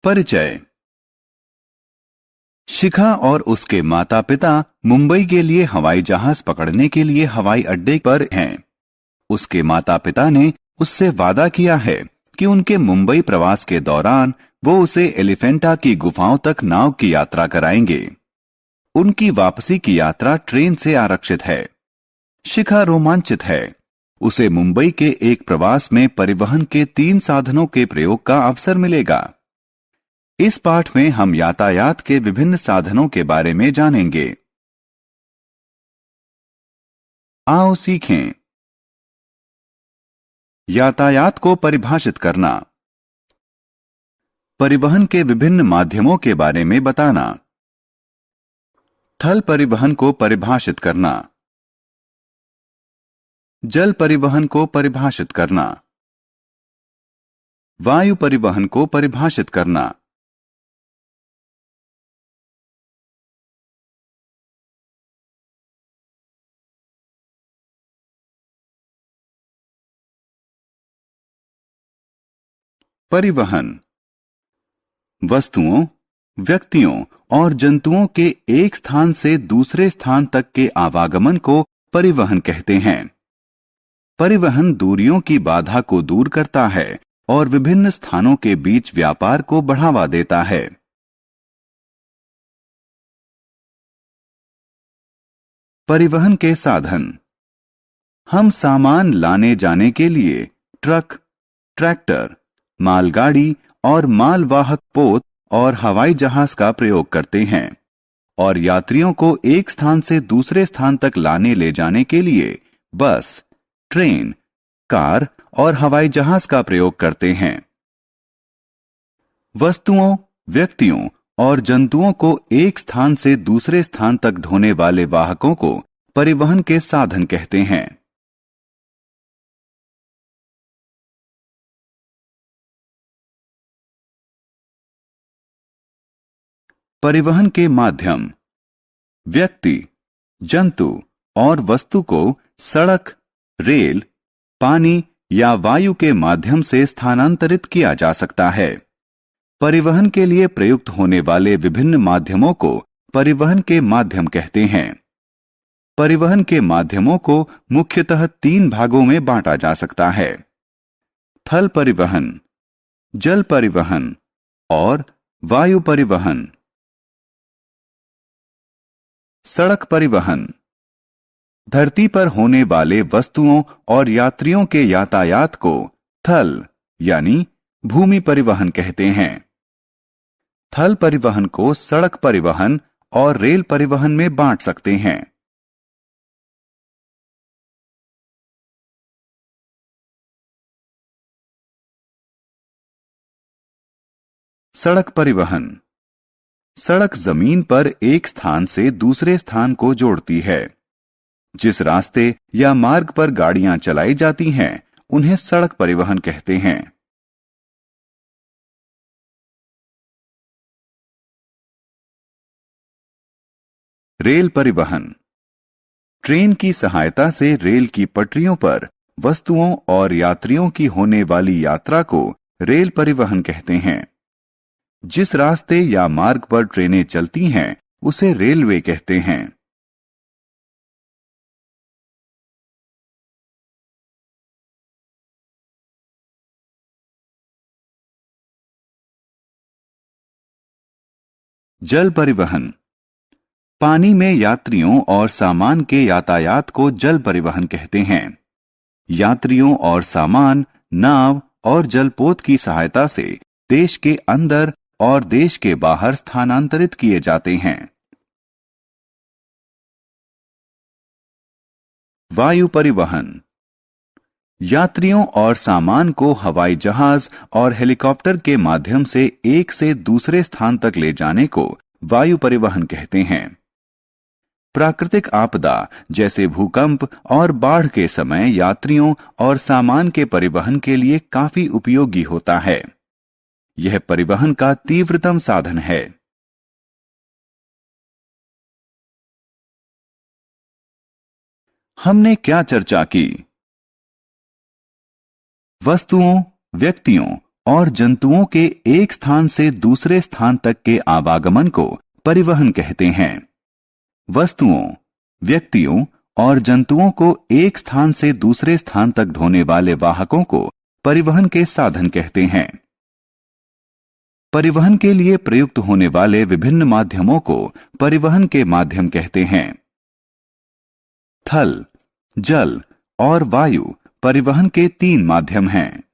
परिचय। शिखा और उसके माता पिता मुंबई के लिए हवाई जहाज पकड़ने के लिए हवाई अड्डे पर हैं। उसके माता पिता ने उससे वादा किया है कि उनके मुंबई प्रवास के दौरान वो उसे एलिफेंटा की गुफाओं तक नाव की यात्रा कराएंगे। उनकी वापसी की यात्रा ट्रेन से आरक्षित है। शिखा रोमांचित है। उसे मुंबई के एक प्रवास में परिवहन के 3 साधनों के प्रयोग का अवसर मिलेगा। इस पाठ में हम यातायात के विभिन्न साधनों के बारे में जानेंगे। आओ सीखें। यातायात को परिभाषित करना। परिवहन के विभिन्न माध्यमों के बारे में बताना। थल परिवहन को परिभाषित करना। जल परिवहन को परिभाषित करना। वायु परिवहन को परिभाषित करना। परिवहन वस्तुओं, व्यक्तियों और जंतुओं के एक स्थान से दूसरे स्थान तक के आवागमन को परिवहन कहते हैं। परिवहन दूरियों की बाधा को दूर करता है और विभिन्न स्थानों के बीच व्यापार को बढ़ावा देता है। परिवहन के साधन। हम सामान लाने जाने के लिए ट्रक, ट्रैक्टर, मालगाड़ी और मालवाहक पोत और हवाई जहाज का प्रयोग करते हैं और यात्रियों को एक स्थान से दूसरे स्थान तक लाने ले जाने के लिए बस, ट्रेन, कार और हवाई जहाज का प्रयोग करते हैं। वस्तुओं, व्यक्तियों और जंतुओं को एक स्थान से दूसरे स्थान तक ढोने वाले वाहकों को परिवहन के साधन कहते हैं। परिवहन के माध्यम। व्यक्ति, जंतु और वस्तु को सड़क, रेल, पानी या वायु के माध्यम से स्थानांतरित किया जा सकता है। परिवहन के लिए प्रयुक्त होने वाले विभिन्न माध्यमों को परिवहन के माध्यम कहते हैं। परिवहन के माध्यमों को मुख्यतः 3 भागों में बांटा जा सकता है: थल परिवहन, जल परिवहन और वायु परिवहन। सड़क परिवहन धरती पर होने वाले वस्तुओं और यात्रियों के यातायात को थल यानी भूमि परिवहन कहते हैं। थल परिवहन को सड़क परिवहन और रेल परिवहन में बांट सकते हैं। सड़क परिवहन। सड़क जमीन पर एक स्थान से दूसरे स्थान को जोड़ती है। जिस रास्ते या मार्ग पर गाड़ियां चलाई जाती हैं, उन्हें सड़क परिवहन कहते हैं। रेल परिवहन। ट्रेन की सहायता से रेल की पटरियों पर वस्तुओं और यात्रियों की होने वाली यात्रा को रेल परिवहन कहते हैं। जिस रास्ते या मार्ग पर ट्रेनें चलती हैं, उसे रेलवे कहते हैं। जल परिवहन। पानी में यात्रियों और सामान के यातायात को जल परिवहन कहते हैं। यात्रियों और सामान नाव और जलपोत की सहायता से देश के अंदर और देश के बाहर स्थानांतरित किए जाते हैं। वायु परिवहन। यात्रियों और सामान को हवाई जहाज और हेलीकॉप्टर के माध्यम से एक से दूसरे स्थान तक ले जाने को वायु परिवहन कहते हैं। प्राकृतिक आपदा जैसे भूकंप और बाढ़ के समय यात्रियों और सामान के परिवहन के लिए काफी उपयोगी होता है। यह परिवहन का तीव्रतम साधन है। हमने क्या चर्चा की? वस्तुओं, व्यक्तियों और जंतुओं के एक स्थान से दूसरे स्थान तक के आवागमन को परिवहन कहते हैं। वस्तुओं, व्यक्तियों और जंतुओं को एक स्थान से दूसरे स्थान तक ढोने वाले वाहकों को परिवहन के साधन कहते हैं। परिवहन के लिए प्रयुक्त होने वाले विभिन्न माध्यमों को परिवहन के माध्यम कहते हैं। थल, जल और वायु परिवहन के 3 माध्यम हैं।